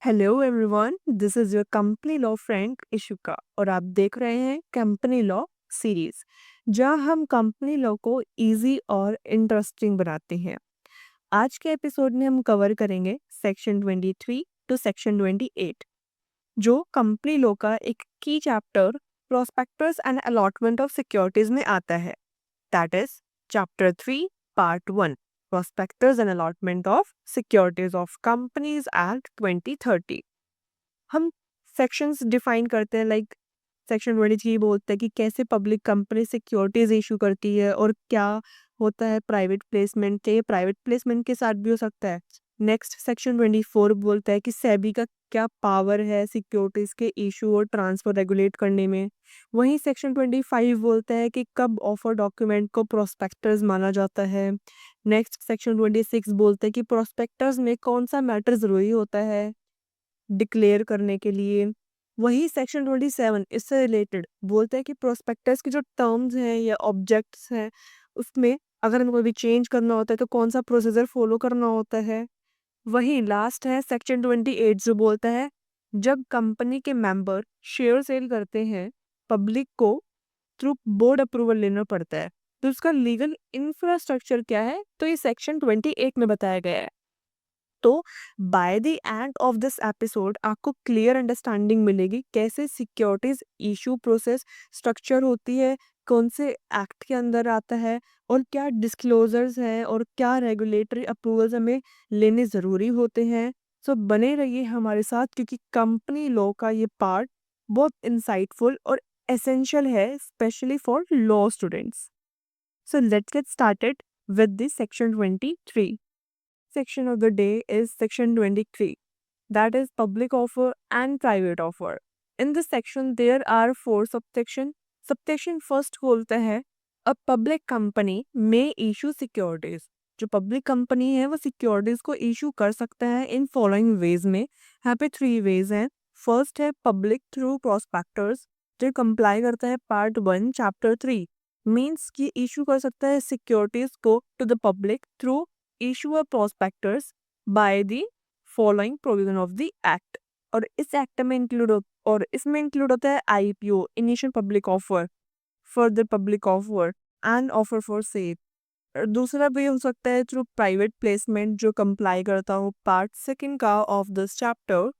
Hello everyone, this is your company law friend Ishuka और आप देख रहे हैं कंपनी लॉ सीरीज, जहां हम कंपनी लॉ को इजी और इंटरेस्टिंग बनाते हैं। आज के एपिसोड में हम कवर करेंगे सेक्शन 23 टू सेक्शन 28, जो कंपनी लॉ का एक की chapter prospectus and allotment of securities में आता है। That is chapter 3 part 1, prospectus and allotment of securities of companies act 2030। हम सेक्शंस डिफाइन करते हैं, लाइक सेक्शन 23 बोलता है कि कैसे पब्लिक कंपनी सिक्योरिटीज इशू करती है और क्या होता है प्राइवेट प्लेसमेंट, चाहे प्राइवेट प्लेसमेंट के साथ भी हो सकता है। नेक्स्ट सेक्शन 24 बोलता है कि सेबी का क्या पावर है सिक्योरिटीज के इशू और ट्रांसफर रेगुलेट करने में। वहीं सेक्शन 25 बोलता है कि कब ऑफर डॉक्यूमेंट को प्रोस्पेक्टस माना जाता है। नेक्स्ट सेक्शन 26 बोलता है कि प्रोस्पेक्टस में कौन सा मैटर जरूरी होता है डिक्लेयर करने के लिए। वही सेक्शन 27 इससे रिलेटेड बोलते हैं कि प्रोस्पेक्टस की जो टर्म्स हैं या ऑब्जेक्ट्स हैं, उसमें अगर हमें कोई भी चेंज करना होता है तो कौन सा प्रोसीजर फॉलो करना होता है। वही लास्ट है सेक्शन 28, जो बोलता है जब कंपनी के मेंबर शेयर सेल करते हैं पब्लिक को थ्रू बोर्ड अप्रूवल लेना पड़ता है, तो उसका लीगल इंफ्रास्ट्रक्चर क्या है, तो ये सेक्शन 28 में बताया गया है। तो by the end of this episode आपको क्लियर अंडरस्टैंडिंग मिलेगी कैसे सिक्योरिटीज इशू प्रोसेस स्ट्रक्चर होती है, कौन से एक्ट के अंदर आता है और क्या डिस्क्लोजर्स हैं और क्या रेगुलेटरी अप्रूवल्स हमें लेने ज़रूरी होते हैं। सो बने रहिए हमारे साथ, क्योंकि कंपनी लॉ का ये पार्ट बहुत इंसाइटफुल और एसेंशियल है, specially for law students. So let's get started with this section 23 section of the day is section 23, that is public offer and private offer. In this section there are four subsection. Subsection first बोलता है a public company may issue securities. जो public company है वो securities को issue कर सकता है in following veg में। यहाँ पे 3 वेज हैं। फर्स्ट है पब्लिक थ्रू प्रोस्पेक्टर्स, जो कंप्लाई करता है पार्ट 1 चैप्टर 3, मीन्स कि इशू कर सकता है सिक्योरिटीज को to the public through issue a prospectus by the following provision of the act। और इस एक्ट में इंक्लूड होता है IPO, initial public offer, further public offer and offer for cell. दूसरा भी हो सकता है थ्रू प्राइवेट प्लेसमेंट, जो कंप्लाई करता हो पार्ट 2 का of this chapter.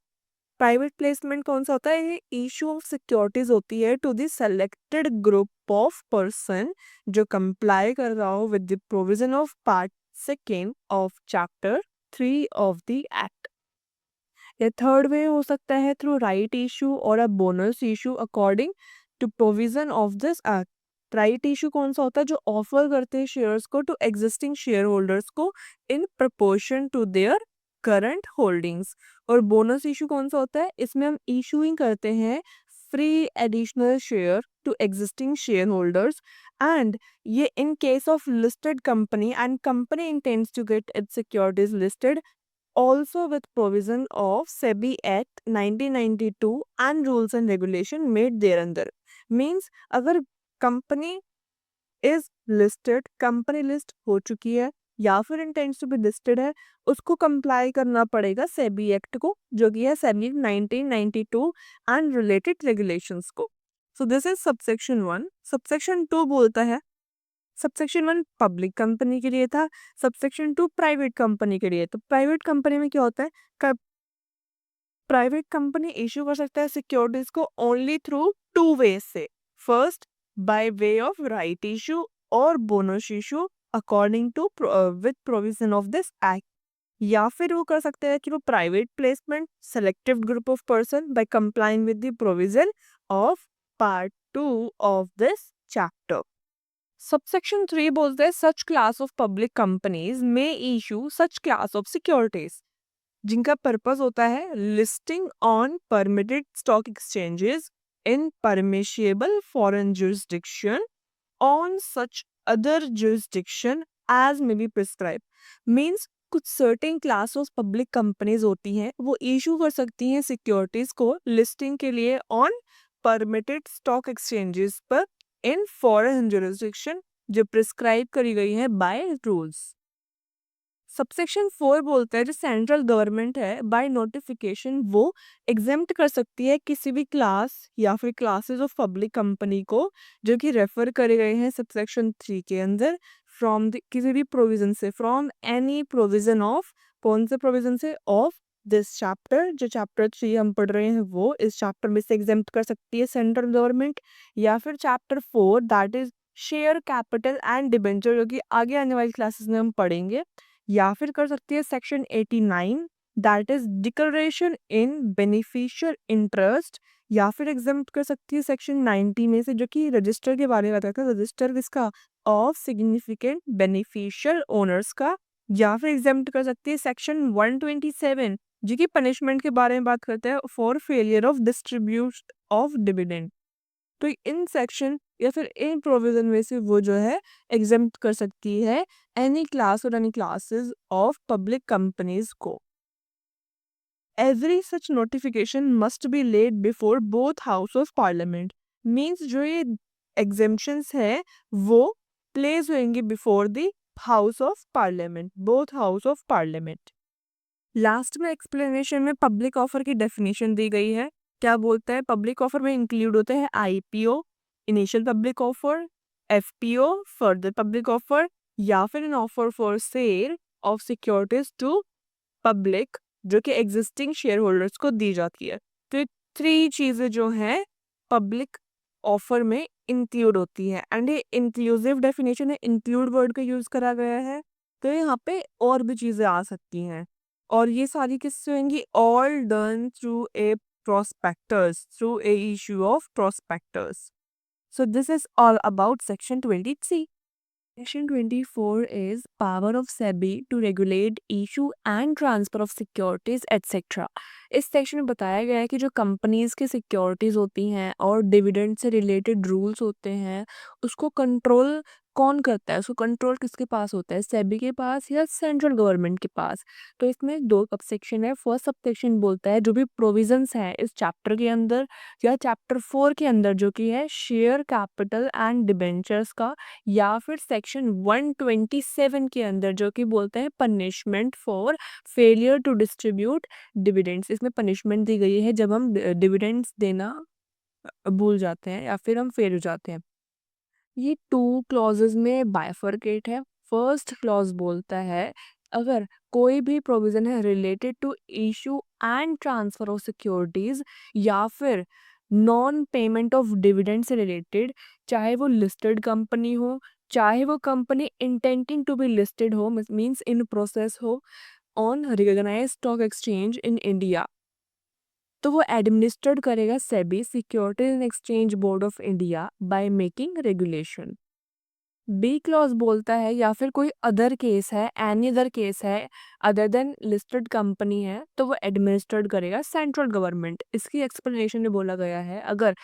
Private placement कौन सा होता है? ये इशू ऑफ सिक्योरिटीज होती है to the selected group of person जो कंप्लाई कर रहा हो with the provision of part 2 of chapter 3 of the act. या थर्ड वे हो सकता है through right issue or a bonus issue according to provision of this act. Right issue कौन सा होता है? जो ऑफर करते हैं शेयर्स को टू एग्जिस्टिंग शेयर होल्डर्स को in proportion to their current holdings. और बोनस इशू कौन सा होता है? इसमें हम इशूइंग करते हैं free additional share to existing share holders, and ये in case of listed company and company intends to get its securities listed also with provision of SEBI Act 1992 and rules and regulation made thereunder। Means अगर company is listed, company list हो चुकी है या फिर intends to be listed है, उसको comply करना पड़ेगा सेबी एक्ट को, जो कि है सेबी 1992 एंड रिलेटेड रेगुलेशंस को। सो दिस इज सबसेक्शन 1। सबसेक्शन 2 बोलता है, सबसेक्शन 1 पब्लिक कंपनी के लिए था, सबसेक्शन 2 प्राइवेट कंपनी के लिए। तो प्राइवेट कंपनी में क्या होता है? प्राइवेट कंपनी इशू कर सकता है सिक्योरिटीज को ओनली थ्रू 2 वेज से। First by way of right issue और bonus issue according to with provision of this act. या फिर वो कर सकते हैं through private placement selective group of person by complying with the provision of part 2 of this chapter. Subsection 3 बोलते हैं such class of public companies में issue such class of securities जिनका पर्पस होता है listing on permitted stock exchanges in permissible foreign jurisdiction on such other jurisdiction as may be prescribe. Means कुछ certain class of public companies होती हैं, वो issue कर सकती हैं सिक्योरिटीज को लिस्टिंग के लिए ऑन परमिटेड स्टॉक एक्सचेंजेस पर इन फॉरेन जुरिस्डिक्शन जो प्रिस्क्राइब करी गई है बाय रूल्स। सबसेक्शन 4 बोलता है जो सेंट्रल गवर्नमेंट है बाय नोटिफिकेशन वो एग्जेम्प्ट कर सकती है किसी भी क्लास या फिर क्लासेस ऑफ पब्लिक कंपनी को जो कि रेफर करे गए हैं सबसेक्शन 3 के अंदर फ्रॉम किसी भी प्रोविजन से, फ्रॉम एनी प्रोविजन ऑफ, कौन से प्रोविजन से, ऑफ दिस चैप्टर, जो चैप्टर 3 हम पढ़ रहे हैं वो इस चैप्टर में से एग्जेम्प्ट कर सकती है सेंट्रल गवर्नमेंट, या फिर chapter 4 that is share capital and debenture जो कि आगे आने वाली क्लासेस में हम पढ़ेंगे, या फिर कर सकती है section 89 that is declaration in beneficial interest, या फिर एग्जाम्प्ट कर सकती है सेक्शन 90 में से जो कि रजिस्टर के बारे में बताता है, रजिस्टर किसका, ऑफ सिग्निफिकेंट बेनिफिशियल ओनर्स का, या फिर एग्जाम्प्ट कर सकती है सेक्शन 127 जो कि पनिशमेंट के बारे में बात करता है for failure of distribute of dividend. तो इन सेक्शन या फिर इन प्रोविजन में से वो जो है एग्जेम्प्ट कर सकती है एनी क्लास और any classes of public companies को। Every such notification must be laid before both house of parliament, means जो ये एग्जेम्पशंस है वो प्लेस होंगे before the house of parliament, both house of parliament. Last में explanation में public offer की definition दी गई है। क्या बोलता है, पब्लिक ऑफर में इंक्लूड होते हैं IPO, initial public offer, FPO, further public offer, या फिर an offer for sale of securities to public जो कि एग्जिस्टिंग शेयर होल्डर्स को दी जाती है। तो ये 3 चीजें जो हैं पब्लिक ऑफर में इंक्लूड होती है, एंड ये इंक्लूसिव डेफिनेशन है, इंक्लूड वर्ड का यूज करा गया है। तो यहाँ पे और भी चीजें आ सकती हैं, और ये सारी किससे होंगी, all done through a prospectus, through a issue of prospectus. So this is all about section 23. Section 24 is power of SEBI to regulate issue and transfer of securities etc. इस सेक्शन में बताया गया है कि जो कंपनीज की securities होती हैं और डिविडेंड से रिलेटेड रूल्स होते हैं उसको कंट्रोल कौन करता है, उसको कंट्रोल किसके पास होता है, सेबी के पास या सेंट्रल गवर्नमेंट के पास। तो इसमें 2 सब सेक्शन है। फर्स्ट सब सेक्शन बोलता है जो भी प्रोविजंस हैं इस चैप्टर के अंदर या चैप्टर 4 के अंदर जो कि है शेयर कैपिटल एंड डिबेंचर्स का, या फिर सेक्शन 127 के अंदर जो कि बोलते हैं punishment for failure to distribute dividends. इसमें पनिशमेंट दी गई है जब हम डिविडेंड्स देना भूल जाते हैं या फिर हम फेल हो जाते हैं। ये 2 क्लॉजेज में बाइफरकेट है। फर्स्ट क्लॉज बोलता है अगर कोई भी प्रोविजन है related to issue and transfer of securities या फिर नॉन पेमेंट ऑफ डिविडेंड से रिलेटेड, चाहे वो लिस्टेड कंपनी हो, चाहे वो company intending to be listed हो, मीन्स इन प्रोसेस हो on recognized stock exchange in India, तो वो एडमिनिस्ट्रेट करेगा SEBI, securities and exchange board of India, by making regulation. B clause बोलता है या फिर कोई अदर केस है, एनी अदर केस है अदर देन लिस्टेड कंपनी है, तो वो एडमिनिस्ट्रेट करेगा सेंट्रल गवर्नमेंट। इसकी एक्सप्लेनेशन में बोला गया है अगर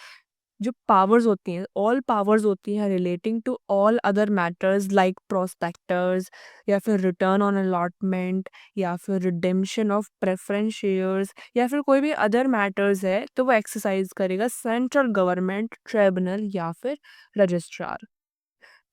जो पावर्स होती हैं, ऑल पावर्स होती हैं relating to all other matters like prospectus या फिर रिटर्न ऑन अलॉटमेंट या फिर रिडेम्पशन ऑफ प्रेफरेंस शेयर्स या फिर कोई भी अदर मैटर्स है, तो वो एक्सरसाइज करेगा सेंट्रल गवर्नमेंट ट्रिब्यूनल या फिर रजिस्ट्रार।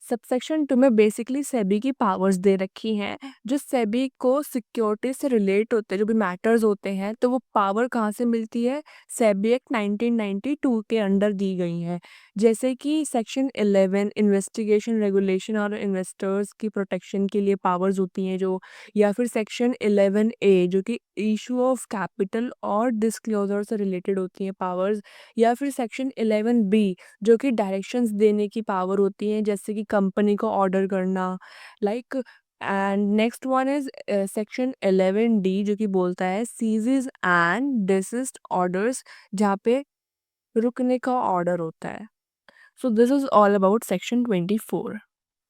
सबसेक्शन 2 में बेसिकली सेबी की पावर्स दे रखी हैं, जो सेबी को सिक्योरिटी से रिलेट होते हैं, जो भी मैटर्स होते हैं, तो वो पावर कहाँ से मिलती है, सेबी एक्ट 1992 के अंडर दी गई हैं। जैसे कि सेक्शन 11 इन्वेस्टिगेशन रेगुलेशन और इन्वेस्टर्स की प्रोटेक्शन के लिए पावर्स होती हैं जो, या फिर सेक्शन 11A जो कि इशू ऑफ कैपिटल और डिस्क्लोजर से रिलेटेड होती हैं पावर्स, या फिर सेक्शन 11B जो कि डायरेक्शंस देने की पावर होती हैं जैसे कि कंपनी को ऑर्डर करना, like. And next one is section 11D जो कि बोलता है सीजेस एंड डिसिस्ट ऑर्डर्स, जहाँ पे रुकने का ऑर्डर होता है। सो this is all about section 24।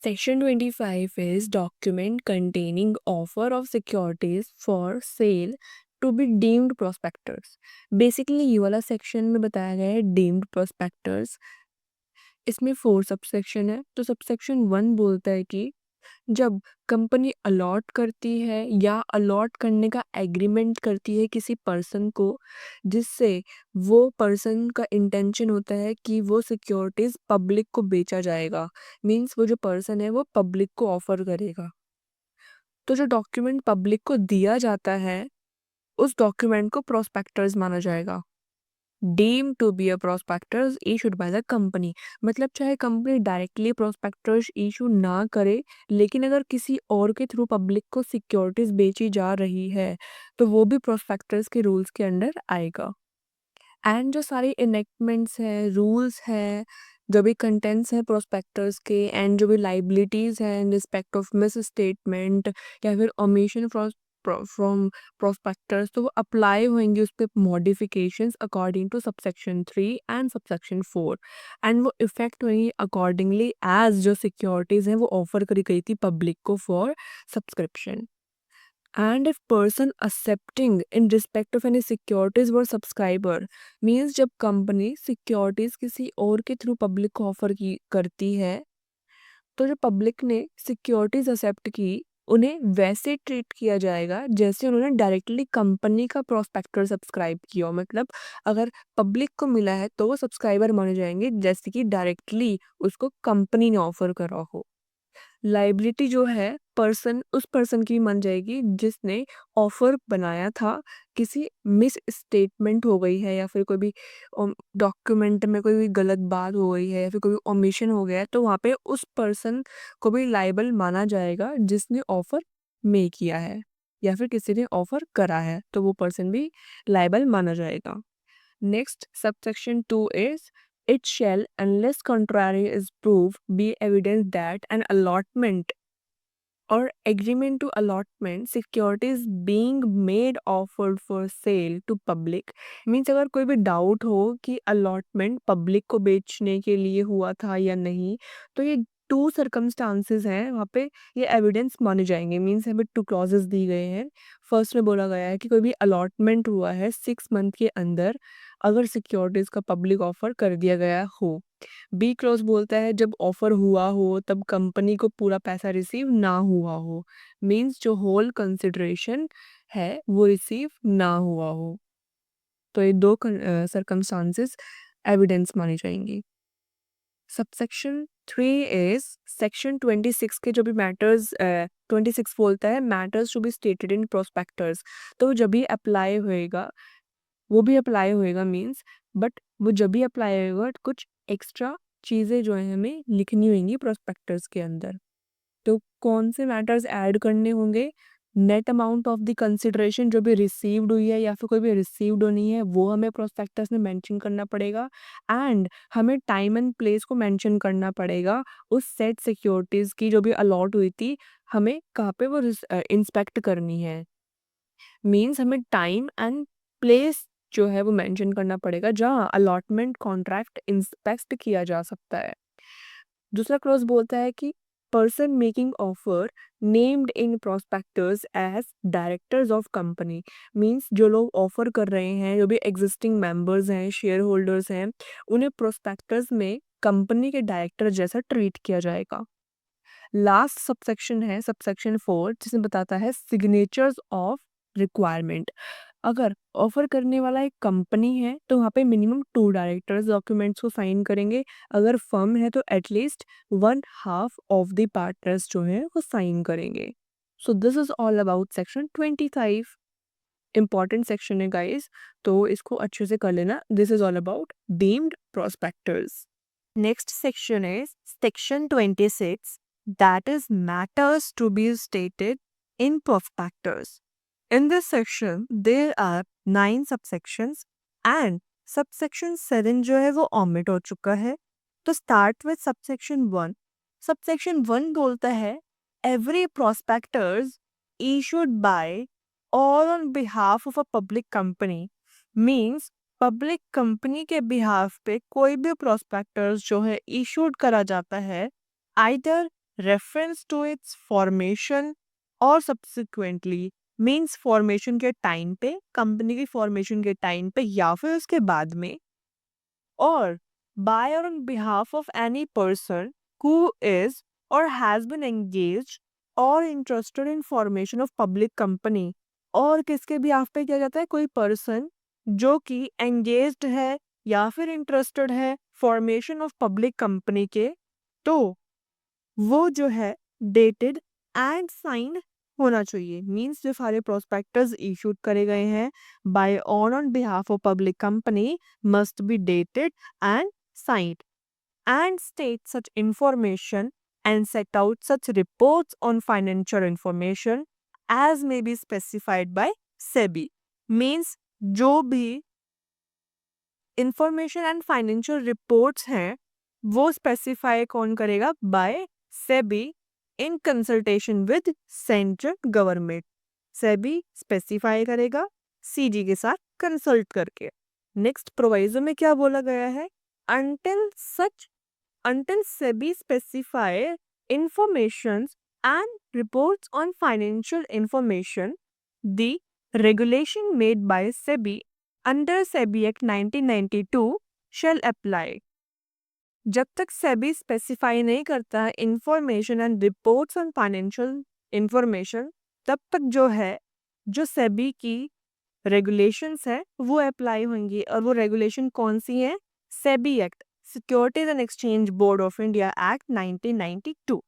Section 25 is document containing offer of securities for sale to be deemed prospectors। Basically ये वाला सेक्शन में बताया गया है deemed prospectors। इसमें 4 सबसेक्शन है। तो सबसेक्शन 1 बोलता है कि जब कंपनी अलॉट करती है या अलॉट करने का एग्रीमेंट करती है किसी पर्सन को, जिससे वो पर्सन का इंटेंशन होता है कि वो सिक्योरिटीज पब्लिक को बेचा जाएगा, मीन्स वो जो पर्सन है वो पब्लिक को ऑफर करेगा, तो जो डॉक्यूमेंट पब्लिक को दिया जाता है उस डॉक्यूमेंट को प्रोस्पेक्टस माना जाएगा। Deem to be a prospectus issued by the company, मतलब चाहे कंपनी डायरेक्टली प्रोस्पेक्टस इशू ना करे, लेकिन अगर किसी और के थ्रू पब्लिक को सिक्योरिटीज बेची जा रही है तो वो भी प्रोस्पेक्टस के रूल्स के अंडर आएगा। एंड जो सारी इनेक्टमेंट्स हैं, रूल्स हैं, जो भी कंटेंट्स हैं प्रोस्पेक्टस के, एंड जो भी लाइबिलिटीज़ हैं इन रिस्पेक्ट ऑफ मिस स्टेटमेंट या फिर ओमिशन फ्रॉम प्रोस्पेक्टस, तो वो अप्लाई होंगे उस पर modifications according to subsection 3 and subsection 4, and वो इफेक्ट होंगी अकॉर्डिंगली एज जो सिक्योरिटीज़ हैं वो ऑफर करी गई थी पब्लिक को for subscription. And if person accepting in respect of any securities were subscriber, means जब कंपनी सिक्योरिटीज किसी और के थ्रू पब्लिक को ऑफर की करती है, तो जो पब्लिक ने सिक्योरिटीज एक्सेप्ट की उन्हें वैसे ट्रीट किया जाएगा जैसे उन्होंने डायरेक्टली कंपनी का प्रोस्पेक्टर सब्सक्राइब किया हो। मतलब अगर पब्लिक को मिला है तो वो सब्सक्राइबर माने जाएंगे जैसे कि डायरेक्टली उसको कंपनी ने ऑफर करा हो। लाइबिलिटी जो है उस पर्सन की मान जाएगी जिसने ऑफर बनाया था, किसी मिस स्टेटमेंट हो गई है या फिर कोई भी डॉक्यूमेंट में कोई भी गलत बात हो गई है या फिर कोई भी ओमिशन हो गया है, तो वहाँ पे उस पर्सन को भी लाइबल माना जाएगा जिसने ऑफर मेक किया है या फिर किसी ने ऑफर करा है, तो वो पर्सन भी लाइबल माना जाएगा। Next, subsection 2 is it shall, unless contrary is proved, be evidence that an allotment or agreement to allotment securities being made offered for sale to public, means अगर कोई भी डाउट हो कि अलॉटमेंट पब्लिक को बेचने के लिए हुआ था या नहीं, तो ये टू सर्कमस्टांसेस हैं वहाँ पे ये एविडेंस माने जाएंगे। मीन्स हमें टू क्लॉजेस दी गए हैं। फर्स्ट में बोला गया है कि कोई भी अलॉटमेंट हुआ है 6 मंथ के अंदर अगर सिक्योरिटीज का पब्लिक ऑफर कर दिया गया हो। बी क्लॉज बोलता है जब ऑफर हुआ हो तब कंपनी को पूरा पैसा रिसीव ना हुआ हो, मीन्स जो होल कंसिडरेशन है वो रिसीव ना हुआ हो। तो ये दो सर्कमस्टांसेस एविडेंस मानी जाएंगी। सबसेक्शन 3 इज सेक्शन 26 के जो भी मैटर्स 26 बोलता है matters to be stated in prospectus, तो जब भी अप्लाई होएगा वो भी अप्लाई होएगा मीन्स, बट वो जब भी अप्लाई होएगा कुछ एक्स्ट्रा चीज़ें जो है हमें लिखनी होंगी प्रोस्पेक्टस के अंदर। तो कौन से मैटर्स ऐड करने होंगे? Net amount of the consideration जो भी रिसीव्ड हुई है या फिर कोई भी रिसीव्ड होनी है वो हमें प्रोस्पेक्टस में मेंशन करना पड़ेगा, एंड हमें टाइम एंड प्लेस को मेंशन करना पड़ेगा उस सेट सिक्योरिटीज की जो भी अलॉट हुई थी, हमें कहाँ पे वो इंस्पेक्ट करनी है। मीन्स हमें टाइम एंड प्लेस जो है वो मेंशन करना पड़ेगा जहाँ अलॉटमेंट कॉन्ट्रैक्ट इंस्पेक्ट किया जा सकता है। दूसरा क्लॉज बोलता है कि person making offer named in prospectus as directors of company, means जो लोग ऑफर कर रहे हैं जो भी एग्जिस्टिंग मेंबर्स हैं, शेयर होल्डर्स हैं, उन्हें प्रोस्पेक्टस में कंपनी के डायरेक्टर जैसा ट्रीट किया जाएगा। लास्ट सबसेक्शन है सबसेक्शन 4 जिसमें बताता है सिग्नेचर्स ऑफ रिक्वायरमेंट। अगर ऑफर करने वाला एक कंपनी है तो वहाँ पे मिनिमम 2 डायरेक्टर्स डॉक्यूमेंट्स को साइन करेंगे। अगर फर्म है तो एटलीस्ट 1/2 ऑफ द पार्टनर्स जो है वो साइन करेंगे। So this is all about section 25। Important section है गाइस, तो इसको अच्छे से कर लेना। This is all about deemed prospectus. Next section is section 26, that is matters to be stated in prospectus. In this section there are 9 subsections and subsection 7 जो है वो omit हो चुका है। तो start with subsection 1. Subsection 1 बोलता है every prospectus issued by or on behalf of a public company, means public company के बिहाफ पे कोई भी प्रोस्पेक्टस जो है इशूड करा जाता है either reference to its formation or subsequently, means formation के टाइम पे, कंपनी की फॉर्मेशन के टाइम पे या फिर उसके बाद में, or by or on behalf of any person who is or has been engaged or interested in formation of public company, और किसके बिहाफ पे किया जाता है? कोई पर्सन जो कि एंगेज्ड है या फिर इंटरेस्टेड है फॉर्मेशन ऑफ पब्लिक कंपनी के, तो वो जो है डेटेड एंड साइंड होना चाहिए। मीन्स जो सारे प्रोस्पेक्टस इशूड करे गए हैं by on behalf of public company must be dated and signed and state such information and set out such reports on financial information as may be specified by SEBI. Means जो भी information and financial reports हैं वो specify कौन करेगा by SEBI in consultation with central government. SEBI specify करेगा CG के साथ consult करके। नेक्स्ट प्रोवाइजो में क्या बोला गया है, until such until SEBI specify informations and reports on financial information, the regulation made by SEBI under SEBI Act 1992 shall apply. जब तक सेबी स्पेसिफाई नहीं करता information and reports on financial information, तब तक जो सेबी की रेगुलेशंस है वो अप्लाई होंगी। और वो रेगुलेशन कौन सी है, SEBI act, securities and exchange board of India act 1992।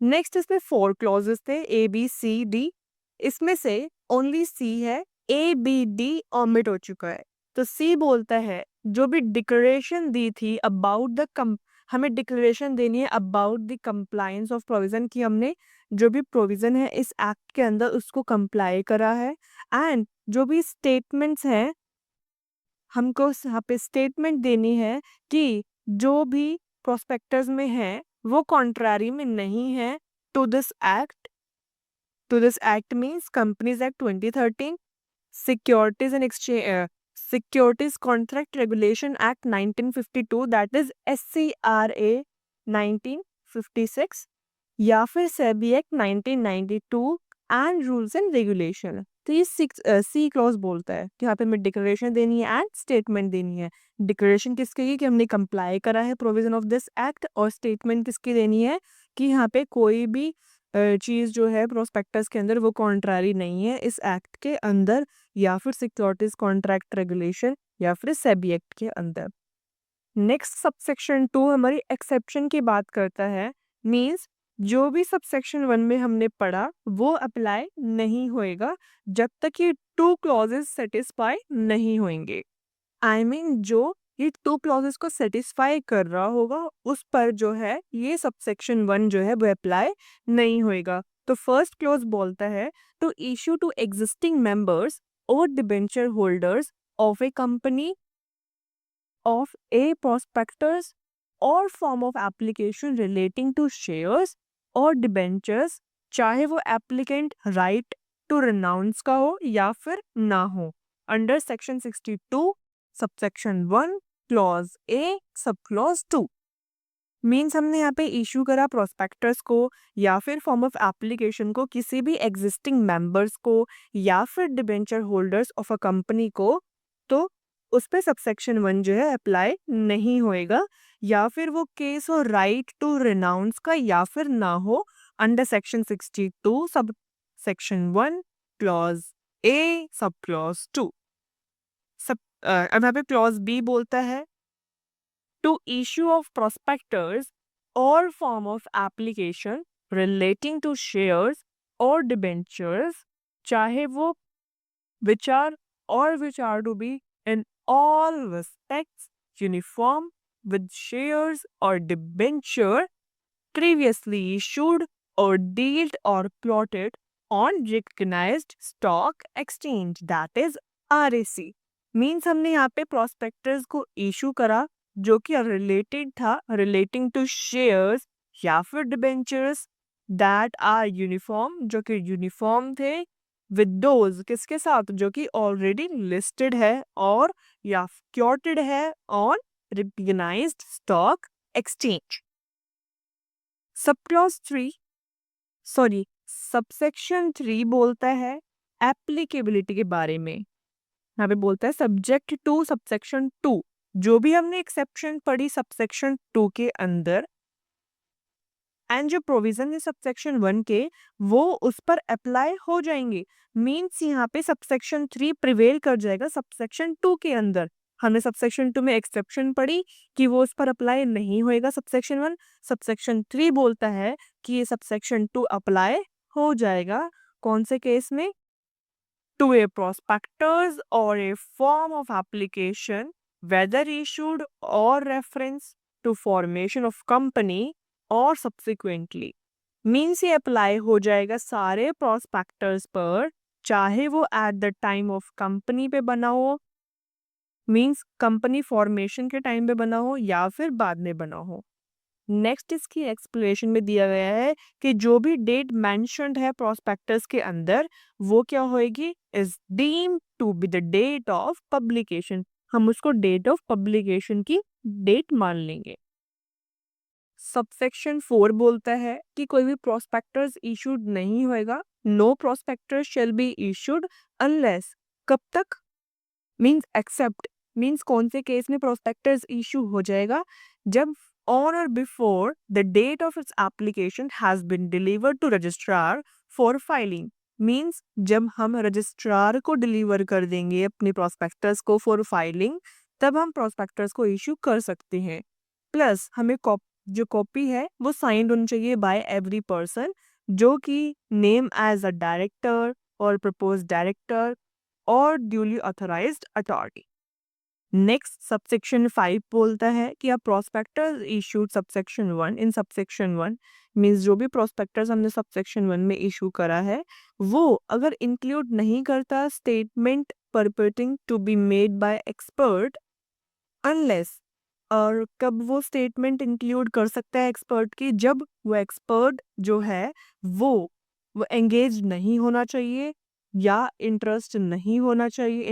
Next इसमें 4 क्लॉजेस थे, ए बी सी डी। इसमें से ओनली सी है, ए बी डी ऑमिट हो चुका है। तो सी बोलता है जो भी डिक्लेरेशन दी थी अबाउट द हमें डिक्लेरेशन देनी है about the compliance of provision की हमने जो भी प्रोविजन है इस एक्ट के अंदर उसको कंप्लाई करा है। एंड जो भी स्टेटमेंट्स हैं हमको यहाँ पे स्टेटमेंट देनी है कि जो भी प्रोस्पेक्टस में है वो कॉन्ट्रारी में नहीं है to this act. To this act means companies act 2013, securities and exchange securities contract regulation act 1952 that is SCRA 1956, या फिर SEBI act 1992 and rules and regulation. तो ये सी क्लॉज बोलता है कि यहाँ पे हमें डिक्लेरेशन देनी है एंड स्टेटमेंट देनी है। डिक्लेरेशन किसके की कि हमने कंप्लाई करा है प्रोविजन ऑफ दिस एक्ट, और स्टेटमेंट किसकी देनी है कि यहाँ पे कोई भी चीज़ जो है प्रोस्पेक्टस के अंदर वो कॉन्ट्रारी नहीं है इस एक्ट के अंदर, या फिर सिक्योरिटीज कॉन्ट्रैक्ट रेगुलेशन, या फिर सेबी एक्ट के अंदर। नेक्स्ट सबसेक्शन 2 हमारी एक्सेप्शन की बात करता है। मीन्स जो भी सबसेक्शन 1 में हमने पढ़ा वो अप्लाई नहीं होएगा जब तक ये 2 क्लॉजेस सेटिस्फाई नहीं होंगे। आई मीन जो ये 2 क्लॉजेस को सेटिस्फाई कर रहा होगा उस पर जो है ये सबसेक्शन 1 जो है वो अप्लाई नहीं होएगा। तो फर्स्ट क्लॉज बोलता है to issue to existing members और debenture holders of a company of a prospectus or form of application relating to shares or debentures, चाहे वो applicant right to renounce का हो या फिर ना हो, under section 62 subsection 1 clause A sub clause 2। Means हमने यहाँ पे इशू करा प्रोस्पेक्टस को या फिर फॉर्म ऑफ एप्लीकेशन को किसी भी एग्जिस्टिंग मेंबर्स को या फिर debenture holders of a company को, तो उस पर सबसेक्शन 1 जो है अप्लाई नहीं होएगा, या फिर वो केस हो राइट टू रिनाउंस का या फिर ना हो, under section 62 sub section 1 clause A sub clause 2। सब अब यहाँ पे क्लॉज बी बोलता है to issue of prospectus or form of application relating to shares or debentures, चाहे वो which are to be in all respects uniform with shares or debenture previously issued or dealt or plotted on recognized stock exchange that is RAC। Means हमने यहाँ पे prospectus को issue करा जो कि related था रिलेटिंग टू शेयर्स या फिर डिबेंचर्स दैट आर यूनिफॉर्म जो कि यूनिफॉर्म थे विद दोज किसके साथ जो कि ऑलरेडी लिस्टेड है और या क्योटेड है on recognized stock exchange. Sub clause 3 sorry subsection 3 बोलता है एप्लीकेबिलिटी के बारे में। यहाँ पे बोलता है सब्जेक्ट टू सबसेक्शन 2, जो भी हमने एक्सेप्शन पढ़ी सबसेक्शन 2 के अंदर एंड जो प्रोविजन है सबसेक्शन 1 के वो उस पर अप्लाई हो जाएंगे। मींस यहाँ पे सबसेक्शन 3 प्रिवेल कर जाएगा सबसेक्शन 2 के अंदर। हमने सबसेक्शन 2 में एक्सेप्शन पढ़ी कि वो उस पर अप्लाई नहीं होएगा सबसेक्शन 1। सबसेक्शन 3 बोलता है कि ये सबसेक्शन 2 अप्लाई हो जाएगा कौन से केस में? To a prospectus or a form of application, whether issued or reference to formation of company or subsequently. Means ये अप्लाई हो जाएगा सारे प्रोस्पेक्टर्स पर, चाहे वो at the time of company पे बना हो, मीन्स कंपनी फॉर्मेशन के टाइम पे बना हो या फिर बाद में बना हो। नेक्स्ट इसकी एक्सप्लेनेशन में दिया गया है कि जो भी डेट मेंशन्ड है प्रोस्पेक्टस के अंदर वो क्या होएगी? Is deemed to be the date of publication. हम उसको डेट ऑफ पब्लिकेशन की डेट मान लेंगे। सबसेक्शन 4 बोलता है कि कोई भी प्रोस्पेक्टस इशूड नहीं होएगा, no prospectus shall be issued unless, कब तक? मीन्स एक्सेप्ट, मीन्स कौन से केस में प्रोस्पेक्टस इशू हो जाएगा? जब on or before the date of its application has been delivered to registrar for filing, means जब हम रजिस्ट्रार को डिलीवर कर देंगे अपने प्रोस्पेक्टस को फॉर फाइलिंग, तब हम प्रोस्पेक्टस को इशू कर सकते हैं। प्लस हमें जो कॉपी है वो साइंड होनी चाहिए बाय एवरी पर्सन जो कि नेम एज अ डायरेक्टर और प्रपोज डायरेक्टर और duly authorised authority. Next subsection 5 बोलता है कि आप prospectus issued subsection 1 in subsection 1, means जो भी प्रोस्पेक्टस हमने सबसेक्शन 1 में इशू करा है वो अगर इंक्लूड नहीं करता statement purporting to be made by expert unless, और कब वो स्टेटमेंट इंक्लूड कर सकता है एक्सपर्ट की? जब वो एक्सपर्ट जो है वो एंगेज नहीं होना चाहिए या इंटरेस्टेड नहीं होना चाहिए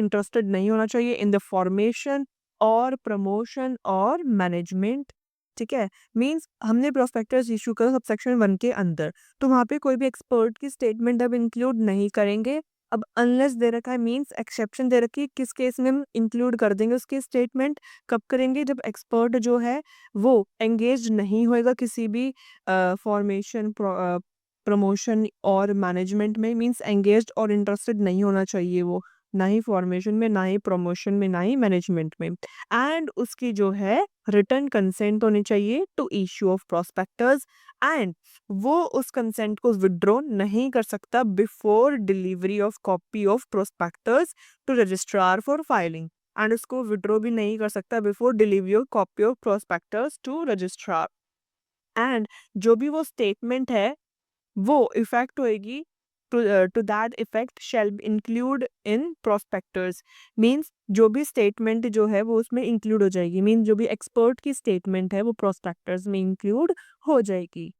इन द फॉर्मेशन और प्रमोशन और मैनेजमेंट। ठीक है, मींस हमने प्रोस्पेक्टस इशू करा सबसेक्शन 1 के अंदर, तो वहाँ पे कोई भी एक्सपर्ट की स्टेटमेंट अब इंक्लूड नहीं करेंगे। अब अनलेस दे रखा है, मींस एक्सेप्शन दे रखी है, किस केस में हम इंक्लूड कर देंगे उसकी स्टेटमेंट? कब करेंगे? जब एक्सपर्ट जो है वो एंगेज नहीं होएगा किसी भी फॉर्मेशन प्रमोशन और मैनेजमेंट में, मींस एंगेज्ड और इंटरेस्टेड नहीं होना चाहिए वो, ना ही फॉर्मेशन में, ना ही प्रमोशन में, ना ही मैनेजमेंट में। एंड उसकी जो है रिटर्न कंसेंट होनी चाहिए to issue of prospectus, and वो उस कंसेंट को विड्रॉ नहीं कर सकता before delivery of copy of prospectus to registrar for filing, and उसको विड्रॉ भी नहीं कर सकता before delivery of copy of prospectus to registrar. And जो भी वो स्टेटमेंट है वो इफेक्ट होएगी to that effect shall include in prospectus, means जो भी स्टेटमेंट जो है वो उसमें इंक्लूड हो जाएगी, मींस जो भी एक्सपर्ट की स्टेटमेंट है वो प्रोस्पेक्टस में इंक्लूड हो जाएगी।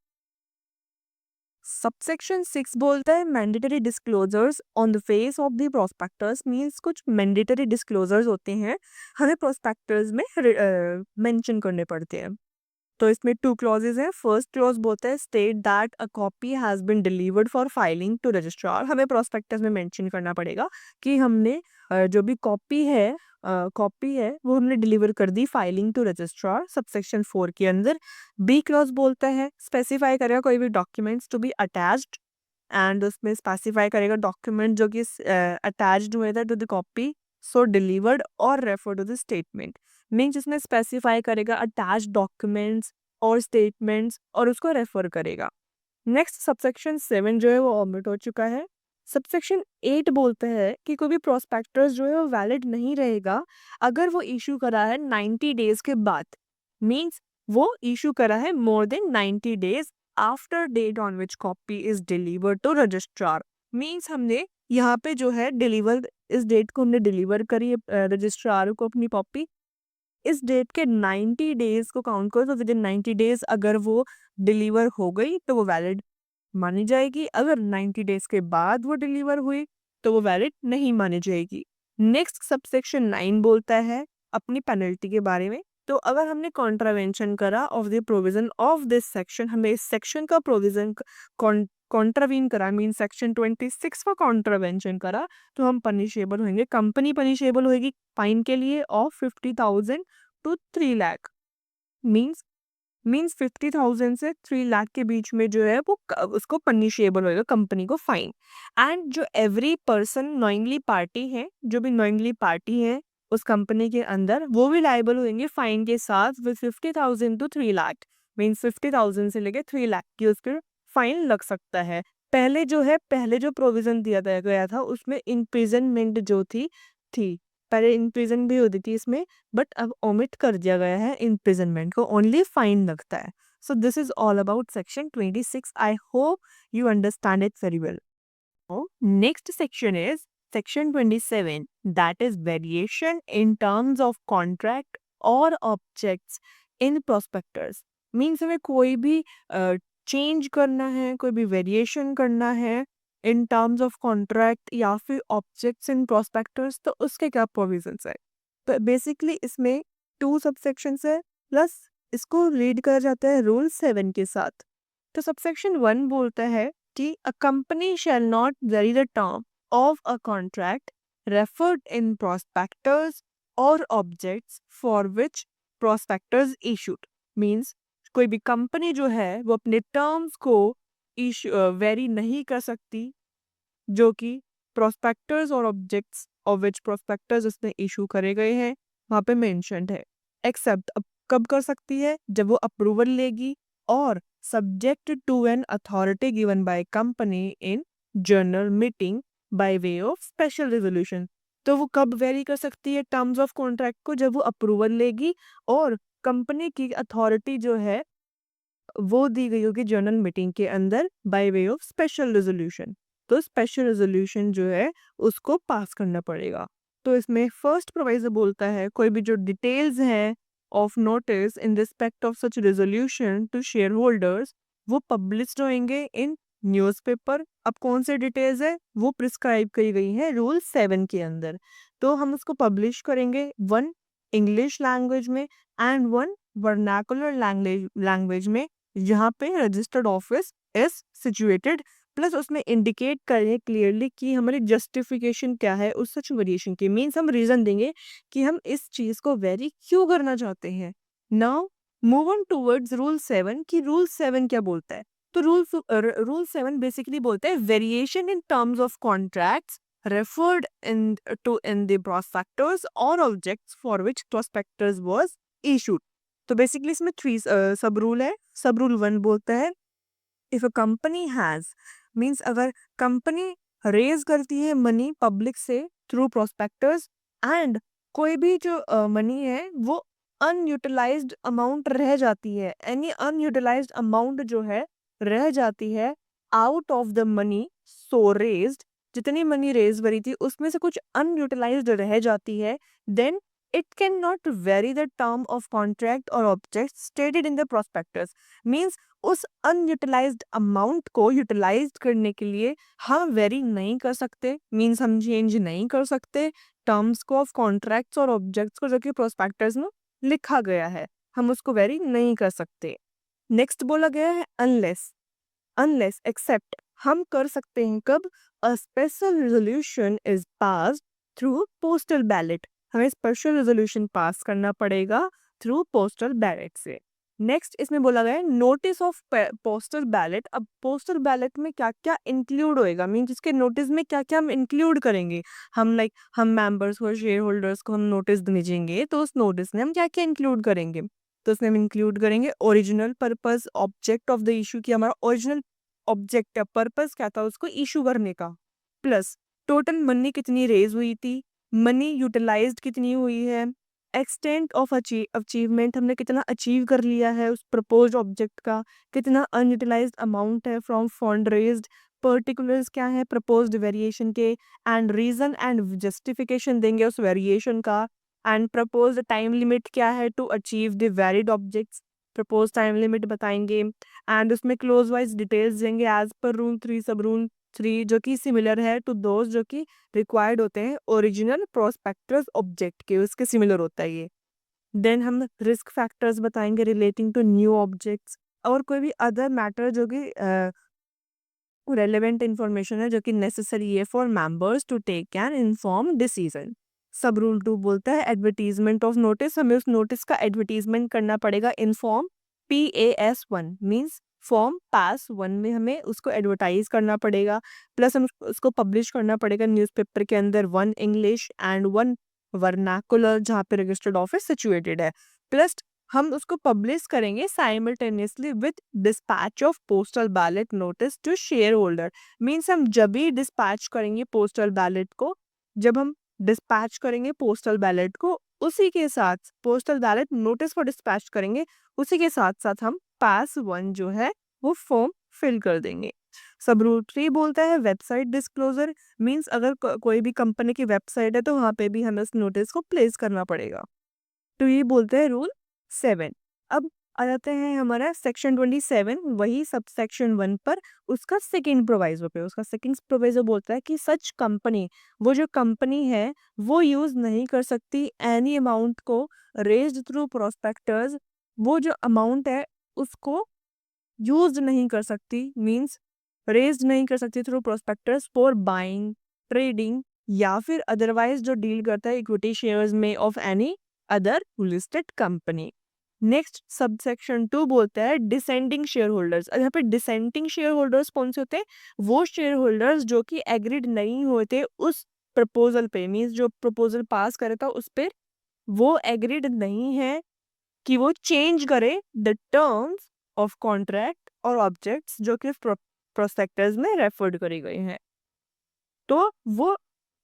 सबसेक्शन 6 बोलता है mandatory disclosures on the face of the prospectus, means कुछ मैंडेटरी डिस्क्लोजर्स होते हैं हमें प्रोस्पेक्टस में मेंशन करने पड़ते हैं। तो इसमें 2 क्लॉजेज हैं। फर्स्ट क्लॉज बोलता है state that a copy has been delivered for filing to registrar, हमें प्रोस्पेक्टस में मेंशन करना पड़ेगा कि हमने जो भी कॉपी है वो हमने डिलीवर कर the filing to registrar, subsection 4 के अंदर। बी क्लॉज बोलता है स्पेसिफाई करेगा कोई भी documents to be attached, and उसमें स्पेसिफाई करेगा डॉक्यूमेंट जो कि अटैच्ड हुए थे to the copy, so delivered और refer to the statement, mean जिसमें स्पेसिफाई करेगा अटैच डॉक्यूमेंट्स और स्टेटमेंट्स और उसको रेफर करेगा। नेक्स्ट सबसेक्शन 7 जो है वो ऑमिट हो चुका है। सबसेक्शन 8 बोलता है कि कोई भी प्रोस्पेक्टस जो है वो वैलिड नहीं रहेगा अगर वो इशू करा है 90 डेज के बाद, मींस वो इशू करा है more than 90 days after date on which copy is delivered to registrar, means हमने यहाँ पे जो है डिलीवर, इस डेट को हमने डिलीवर करी रजिस्ट्रार को अपनी कॉपी, इस डेट के 90 डेज को काउंट करो, तो विद इन 90 डेज अगर वो डिलीवर हो गई तो वो वैलिड मानी जाएगी, अगर 90 डेज के बाद वो डिलीवर हुई तो वो वैलिड नहीं मानी जाएगी। नेक्स्ट सबसेक्शन 9 बोलता है अपनी पेनल्टी के बारे में। तो अगर हमने कॉन्ट्रावेंशन करा of the provision of this section, हमें इस सेक्शन का प्रोविजन कॉन्ट्रावीन करा, मीन सेक्शन 26 का कॉन्ट्रावेंशन करा, तो हम पनिशेबल होंगे, कंपनी पनिशेबल होगी फाइन के लिए ऑफ 50,000 टू 3 लाख, मीन्स 50,000 से 3 लाख के बीच में जो है वो उसको पनिशेबल होएगा कंपनी को फाइन। एंड जो एवरी पर्सन नॉइंगली पार्टी है, जो भी नॉइंगली पार्टी है उस कंपनी के अंदर, वो भी लाइबल होंगे फाइन के साथ विद 50,000 टू 3 लाख, मीन्स 50,000 से लेके 3 लाख की उस पर फाइन लग सकता है। पहले जो प्रोविजन दिया गया था उसमें इम्प्रिजनमेंट जो थी पहले इम्प्रिजन भी होती थी इसमें, बट अब ओमिट कर दिया गया है इम्प्रिजनमेंट को, ओनली फाइन लगता है. सो this is all about section 26. I hope you understand it very well. Now, next section is section 27, that is variation in terms of contract or objects in prospectus. Means हमें कोई भी change करना है, कोई भी variation करना है in terms of contract या फिर ऑब्जेक्ट्स इन प्रोस्पेक्टस, तो उसके क्या प्रोविजंस है. तो बेसिकली इसमें 2 सबसेक्शंस है, प्लस इसको रीड करा जाता है रूल 7 के साथ. तो सबसेक्शन 1 बोलता है कि a company shall not vary the term of a contract referred in prospectus or objects for which prospectus issued. Means कोई भी कंपनी जो है वो अपने टर्म्स को वेरी नहीं कर सकती जो कि प्रोस्पेक्टर्स और ऑब्जेक्ट्स ऑफ विच प्रोस्पेक्टर्स उसने इशू करे गए हैं वहाँ पे मेंशन्ड है. एक्सेप्ट अब कब कर सकती है, जब वो अप्रूवल लेगी और subject to an authority given by company in journal meeting by way of special resolution. तो वो कब वेरी कर सकती है टर्म्स ऑफ कॉन्ट्रैक्ट को, जब वो अप्रूवल लेगी और कंपनी की अथॉरिटी जो है वो दी गई होगी जर्नल मीटिंग के अंदर bye way of special resolution. तो स्पेशल रेजोल्यूशन जो है उसको पास करना पड़ेगा. तो इसमें फर्स्ट प्रोवाइजर बोलता है कोई भी जो डिटेल्स हैं of notice in respect of such resolution to share holders वो पब्लिश्ड होंगे इन न्यूज़पेपर. अब कौन से डिटेल्स है वो प्रिस्क्राइब करी गई है रूल 7 के अंदर. तो हम उसको पब्लिश करेंगे 1 इंग्लिश लैंग्वेज में एंड 1 वर्नाकुलर लैंग्वेज में जहाँ पे registered office is situated. Plus उसमें इंडिकेट करें क्लियरली कि हमारी जस्टिफिकेशन क्या है उस सच वेरिएशन की. मीन्स हम रीजन देंगे कि हम इस चीज को वेरी क्यों करना चाहते हैं. Now move on towards rule 7 कि रूल 7 क्या बोलता है. तो रूल 7 बेसिकली बोलता है variation in terms of contracts referred in the prospectus or objects for which prospectus was issued. तो बेसिकली इसमें 3 सब रूल है. सब रूल 1 बोलता है if a company has means अगर कंपनी रेज करती है मनी पब्लिक से थ्रू प्रोस्पेक्टस एंड कोई भी जो मनी है वो अनयूटिलाइज्ड अमाउंट रह जाती है, एनी अनयूटिलाइज्ड अमाउंट जो है रह जाती है out of the money so raised, जितनी मनी रेज करी थी उसमें से कुछ अनयूटिलाइज्ड रह जाती है, then it cannot vary the term of contract or object stated in the prospectus. Means उस अनयूटिलाइज्ड अमाउंट को यूटिलाइज करने के लिए हम वेरी नहीं कर सकते. मीन्स हम चेंज नहीं कर सकते टर्म्स को ऑफ कॉन्ट्रैक्ट्स और ऑब्जेक्ट्स को जो कि प्रोस्पेक्टस में लिखा गया है, हम उसको वेरी नहीं कर सकते. नेक्स्ट बोला गया है अनलेस एक्सेप्ट हम कर सकते हैं कब, a special resolution is passed through postal ballot. हमें स्पेशल रेजोल्यूशन पास करना पड़ेगा थ्रू पोस्टल बैलेट से. नेक्स्ट इसमें बोला गया है नोटिस ऑफ पोस्टल बैलेट. अब पोस्टल बैलेट में क्या क्या इंक्लूड होएगा, मीन जिसके नोटिस में क्या क्या हम इंक्लूड करेंगे. हम मेंबर्स को शेयर होल्डर्स को हम नोटिस भेजेंगे तो उस नोटिस में हम क्या क्या इंक्लूड करेंगे. तो उसमें हम इंक्लूड करेंगे original purpose object of the issue की हमारा ओरिजिनल ऑब्जेक्ट पर्पस क्या था उसको इशू करने का, प्लस टोटल मनी कितनी रेज हुई थी, मनी यूटिलाइज्ड कितनी हुई है, एक्सटेंट ऑफ अचीवमेंट हमने कितना अचीव कर लिया है उस प्रपोज्ड ऑब्जेक्ट का, कितना अनयूटिलाइज्ड अमाउंट है फ्रॉम फंड रेज्ड, पर्टिकुलर्स क्या है प्रपोज्ड वेरिएशन के एंड रीजन एंड जस्टिफिकेशन देंगे उस वेरिएशन का, एंड प्रपोज्ड टाइम लिमिट क्या है to achieve the valid objects, propose time limit बताएंगे एंड उसमें क्लोज वाइज डिटेल्स देंगे as per rule 3 sub rule 3 जो कि सिमिलर है टू दोज जो कि रिक्वायर्ड होते हैं ओरिजिनल प्रोस्पेक्टस ऑब्जेक्ट के, उसके सिमिलर होता है ये. देन हम रिस्क फैक्टर्स बताएंगे रिलेटिंग टू न्यू ऑब्जेक्ट्स और कोई भी अदर मैटर जो कि रेलेवेंट इंफॉर्मेशन है जो कि नेसेसरी है for members to take an inform decision. Sub rule 2 बोलता है एडवर्टीजमेंट ऑफ नोटिस. हमें उस नोटिस का एडवर्टीजमेंट करना पड़ेगा in form PAS1 means form PAS 1 में हमें उसको एडवर्टाइज करना पड़ेगा. प्लस हम उसको पब्लिश करना पड़ेगा न्यूज़पेपर के अंदर 1 इंग्लिश एंड 1 वर्नाकुलर जहाँ पे रजिस्टर्ड ऑफिस सिचुएटेड है. प्लस हम उसको पब्लिश करेंगे simultaneously with dispatch of postal ballot notice to share holder. Means हम जब भी डिस्पैच करेंगे पोस्टल बैलेट को, जब हम डिस्पैच करेंगे पोस्टल बैलेट को, उसी के साथ पोस्टल बैलेट नोटिस को डिस्पैच करेंगे, उसी के साथ साथ हम पास 1 जो है वो फॉर्म फिल कर देंगे। सब रूल 3 बोलता है वेबसाइट डिस्क्लोजर। मीन्स अगर कोई भी कंपनी की वेबसाइट है तो वहाँ पे भी हमें उस नोटिस को प्लेस करना पड़ेगा। तो ये बोलते हैं रूल 7। अब आ जाते हैं हमारा सेक्शन 27, वही सब सेक्शन 1 पर, उसका सेकंड प्रोवाइजो पे। उसका सेकंड प्रोवाइजो बोलता है कि सच कंपनी, वो जो कंपनी है वो यूज नहीं कर सकती एनी अमाउंट को रेज्ड थ्रू प्रोस्पेक्टर्स। वो जो अमाउंट है उसको यूज नहीं कर सकती, मींस रेज्ड नहीं कर सकती through prospectors for buying, trading या फिर अदरवाइज जो डील करता है इक्विटी शेयर्स में of any other listed company. Next subsection 2 बोलता है डिसेंडिंग शेयर होल्डर्स। यहाँ पे डिसेंडिंग शेयर होल्डर्स कौन से होते हैं? वो शेयर होल्डर्स जो कि एग्रीड नहीं होते उस प्रपोजल पे, मीन्स जो प्रपोजल पास करे था उस पे वो एग्रीड नहीं है कि वो चेंज करे द टर्म्स ऑफ कॉन्ट्रैक्ट और ऑब्जेक्ट्स जो कि प्रोस्पेक्टस में रेफर्ड करे गए हैं। तो वो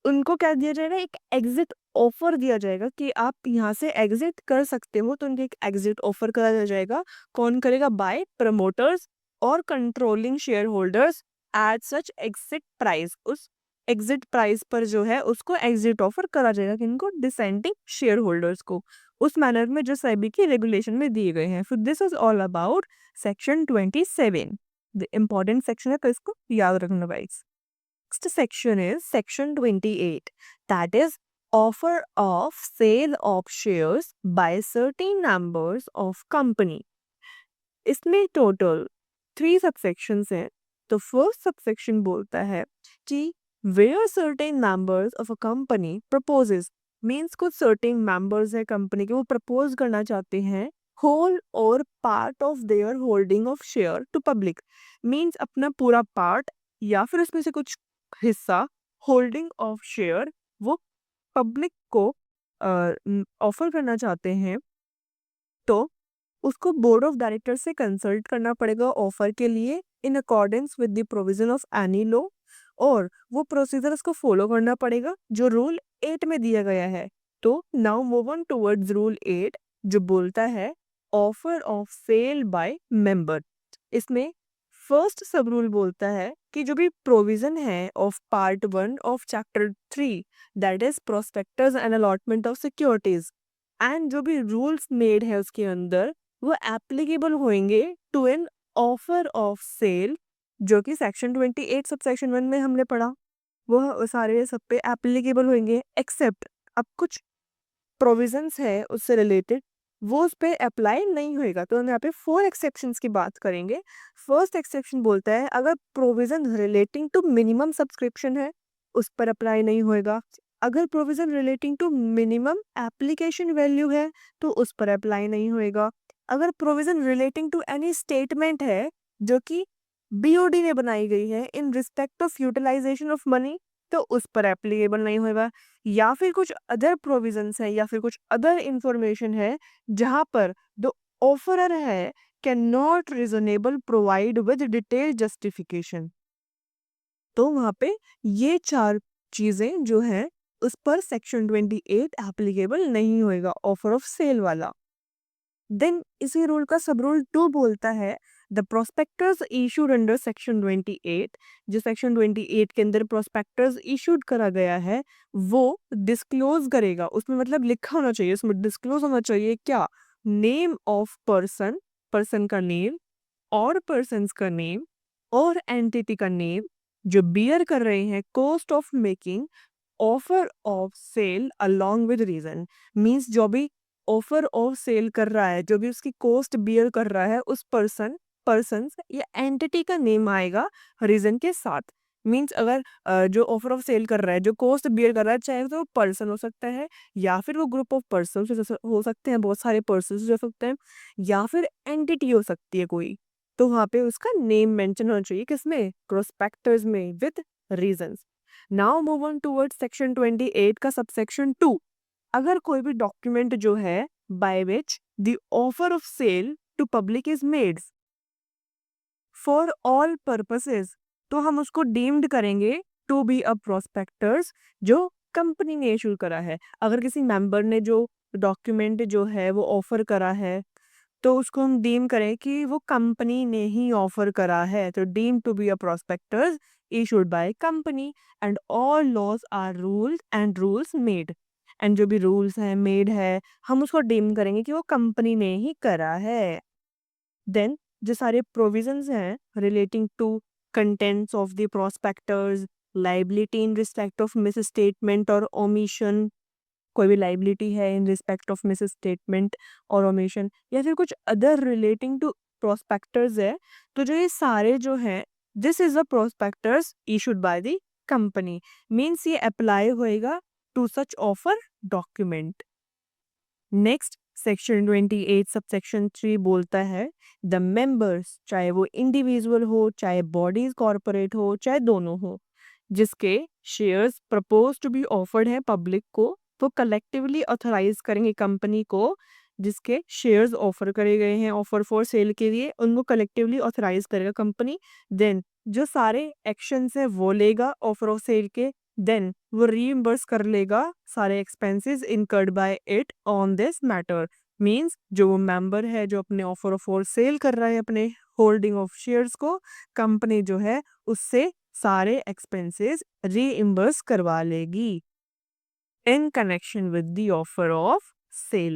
उनको क्या दिया जाएगा? एक एग्जिट ऑफर दिया जाएगा कि आप यहाँ से एग्जिट कर सकते हो, तो उनको एक एग्जिट ऑफर करा जाएगा। कौन करेगा? बाय प्रमोटर्स और controlling share holders at such exit price. उस एग्जिट प्राइस पर जो है उसको एग्जिट ऑफर करा जाएगा किनको? डिसेंडिंग शेयर होल्डर्स को, उस मैनर में जो सेबी की रेगुलेशन में दिए गए हैं। फिर this is all about section 27। The important section है तो इसको याद रखना guys. Next section is section 28, that is offer of sale of shares by certain members of company। इसमें टोटल 3 सबसेक्शंस हैं। तो फर्स्ट सबसेक्शन बोलता है कि where certain members of a company proposes, means कुछ certain members है company के, वो प्रपोज करना चाहते हैं whole or part of their holding of share to public. Means अपना पूरा पार्ट या फिर उसमें से कुछ हिस्सा होल्डिंग ऑफ शेयर वो पब्लिक को ऑफर करना चाहते हैं। तो उसको बोर्ड ऑफ डायरेक्टर से कंसल्ट करना पड़ेगा ऑफर के लिए in accordance with the provision of any law, और वो प्रोसीजर उसको फॉलो करना पड़ेगा जो रूल 8 में दिया गया है। तो now move on towards rule 8 जो बोलता है offer of sale by member. इसमें फर्स्ट सब रूल बोलता है कि जो भी प्रोविजन है of part 1 of chapter 3, that is prospectus and allotment of securities, and जो भी रूल्स मेड है उसके अंदर वो एप्लीकेबल होंगे to an offer of sale, जो कि सेक्शन 28 सब सेक्शन 1 में हमने पढ़ा। वो सारे सब पे एप्लीकेबल होंगे एक्सेप्ट अब कुछ प्रोविजंस है उससे रिलेटेड वो उस पे अप्लाई नहीं होएगा। तो हम यहाँ पे 4 एक्सेप्शंस की बात करेंगे। फर्स्ट एक्सेप्शन बोलता है अगर provision relating to minimum subscription है उस पर अप्लाई नहीं होएगा। अगर provision relating to minimum application value है तो उस पर अप्लाई नहीं होएगा। अगर provision relating to any statement है जो कि बीओडी ने बनाई गई है in respect of utilization of money तो उस पर एप्लीकेबल नहीं होएगा। या फिर कुछ अदर प्रोविजंस है या फिर कुछ अदर इंफॉर्मेशन है जहां पर द ऑफरर है can not reasonable provide with detail justification, तो वहां पे ये 4 चीजें जो है उस पर सेक्शन 28 एप्लीकेबल नहीं होएगा ऑफर ऑफ सेल वाला। देन इसी रूल का सब रूल 2 बोलता है the prospectus issued under section 28, जो सेक्शन 28 के अंदर प्रोस्पेक्टस इशूड करा गया है वो डिस्क्लोज करेगा। उसमें मतलब लिखा होना चाहिए, उसमें डिस्क्लोज होना चाहिए क्या? नेम ऑफ पर्सन, पर्सन का नेम और पर्सन्स का नेम और एंटिटी का नेम जो बियर कर रहे हैं cost of making offer of sale along with reason. Means जो भी ऑफर ऑफ सेल कर रहा है, जो भी उसकी कॉस्ट बियर कर रहा है, उस पर्सन्स या एंटिटी का नेम आएगा रीजन के साथ। मींस अगर जो ऑफर ऑफ सेल कर रहा है, जो कॉस्ट बियर कर रहा है, चाहे तो पर्सन हो सकता है या फिर वो ग्रुप ऑफ पर्सन हो सकते हैं, बहुत सारे पर्सन हो सकते हैं, या फिर एंटिटी हो सकती है कोई। तो वहां पे उसका नेम मेंशन होना चाहिए किसमें? प्रोस्पेक्टस में with reasons. Now move on towards section 28 का सबसेक्शन 2। अगर कोई भी डॉक्यूमेंट जो है by which the offer of sale to public is made for all purposes, तो हम उसको डीम्ड करेंगे टू बी अ प्रोस्पेक्टर्स जो कंपनी ने इशू करा है। अगर किसी मेंबर ने जो डॉक्यूमेंट जो है वो ऑफर करा है, तो उसको हम डीम करें कि वो कंपनी ने ही ऑफर करा है, तो deem to be a prospectus issued by company and all laws or rules and rules made, and जो भी रूल्स हैं मेड है हम उसको डीम करेंगे कि वो कंपनी ने ही करा है। देन जो सारे प्रोविजंस हैं relating to contents of the prospectus, liability in respect of misstatement और ओमिशन, कोई भी लाइबिलिटी है in respect of misstatement और ओमिशन, या फिर कुछ अदर रिलेटिंग टू प्रोस्पेक्टर्स है, तो जो ये सारे जो हैं, this is a prospectus issued by the company, means ये अप्लाई होएगा to such offer document. Next section 28 subsection 3 बोलता है द मेंबर्स, चाहे वो इंडिविजुअल हो, चाहे बॉडीज कॉरपोरेट हो, चाहे दोनों हो, जिसके shares propose to be offered है पब्लिक को, वो कलेक्टिवली ऑथराइज करेंगे कंपनी को, जिसके शेयर्स ऑफर करे गए हैं ऑफर फॉर सेल के लिए, उनको कलेक्टिवली ऑथराइज करेगा कंपनी। देन जो सारे एक्शंस है वो लेगा ऑफर ऑफ सेल के, देन वो रीइंबर्स कर लेगा सारे expenses incurred by it on this matter, means जो वो मेंबर है जो अपने ऑफर फॉर सेल कर रहा है अपने होल्डिंग ऑफ शेयर्स को, कंपनी जो है उससे सारे एक्सपेंसेस रीइंबर्स करवा लेगी in connection with the offer of sale.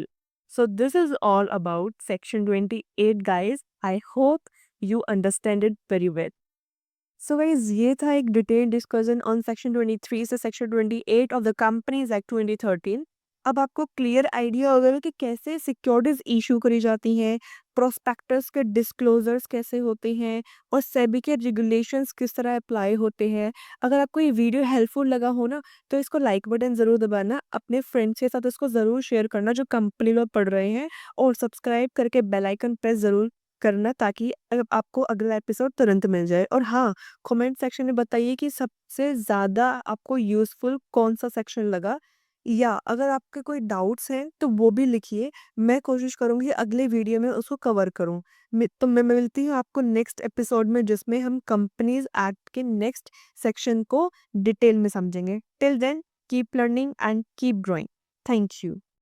So this is all about section 28 guys. I hope you understand it very well. So guys ये था एक डिटेल डिस्कशन ऑन सेक्शन 23 से section 28 of the companies act 2013। अब आपको clear idea होगा कि कैसे securities issue करी जाती हैं, प्रोस्पेक्टस के डिस्क्लोजर्स कैसे होते हैं और सेबी के रेगुलेशंस किस तरह अप्लाई होते हैं। अगर आपको ये वीडियो हेल्पफुल लगा हो ना, तो इसको लाइक बटन ज़रूर दबाना, अपने फ्रेंड्स के साथ इसको ज़रूर शेयर करना जो कंपनी लोग पढ़ रहे हैं, और सब्सक्राइब करके बेल आइकन प्रेस ज़रूर करना ताकि आपको अगला एपिसोड तुरंत मिल जाए। और हाँ, कमेंट सेक्शन में बताइए कि सबसे ज़्यादा आपको यूज़फुल कौन-सा सेक्शन लगा, या अगर आपके कोई डाउट्स हैं तो वो भी लिखिए। मैं कोशिश करूँगी अगले वीडियो में उसको कवर करूँ। मैं मिलती हूँ आपको नेक्स्ट एपिसोड में जिसमें हम कंपनीज़ एक्ट के नेक्स्ट सेक्शन को डिटेल में समझेंगे। Till then keep learning and keep growing. Thank you.